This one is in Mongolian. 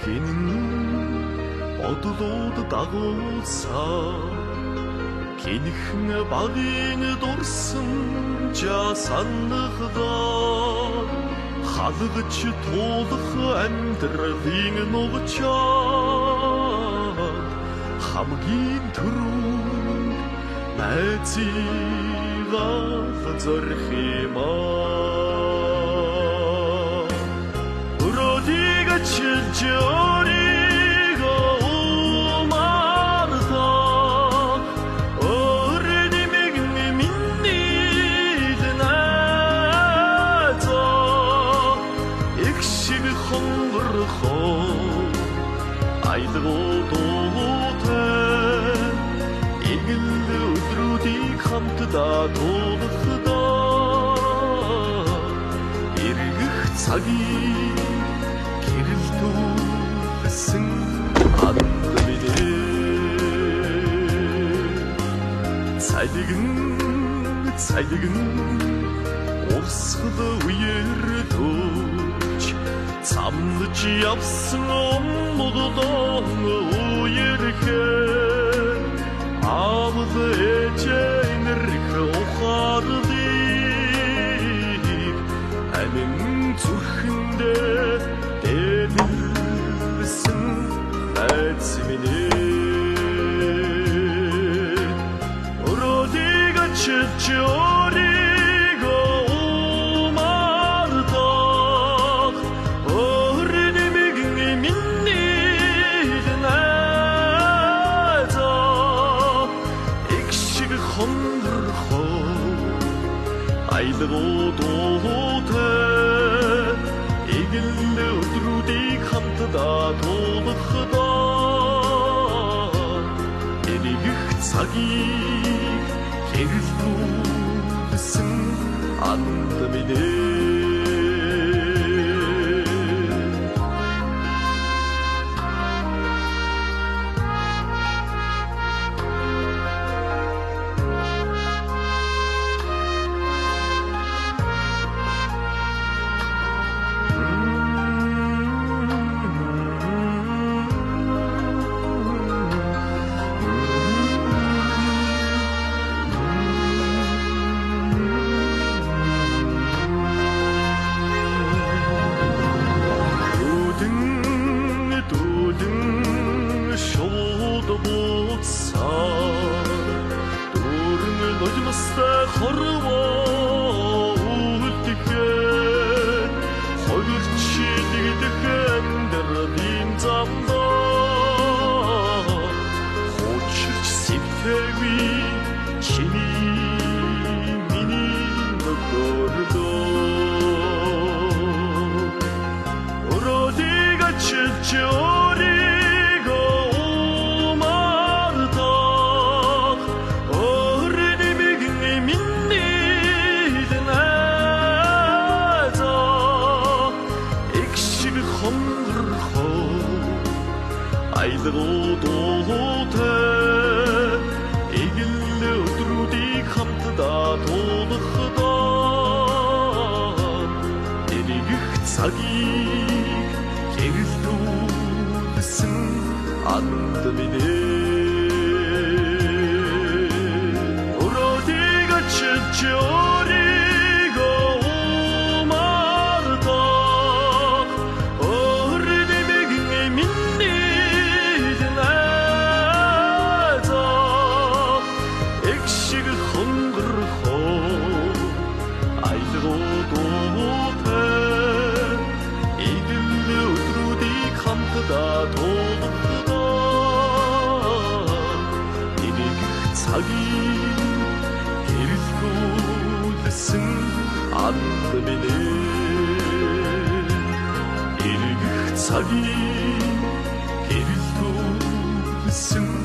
гинэн бодлууд дагуулсаа гинхэн багын дурсан жасаннагдаа халгаж туулах амьдралын нугчаад хамгийн түрүүнд найзыгаа зорих юм аа өрөөдийг чилж айлгуудуутай игэл өдрүүдийг хамтдаа туулахдаа эргэх цагийг гэрэл дүүсэн анд бидээ цайлгэн урсгал үеэр дөөч самлж явсан оммогдон үерхэн аавд ээжэнэрх ухаарлыг амин зүрхэндээ дээлсэн найз минь өрөөдийг чилж айлгуудуутай игэл өдрүүдийг хамтдаа туулахдаа эргэх цагийг гэрэл дүүсэн анд минь хорвоо үлдэхэд хойрчилэгдэх амьдралын замдаа хочирч сэтгэви чиний миний нөхөрлөө өрөөдийг чилж айлгуудуутай игэл өдрүүдийг хамтдаа туулахдаа эргэх цагийг гэрэл дүүсэн анд минь өрөөдийг чилж анд минь эргэх цагийг гэрэл дүүсэн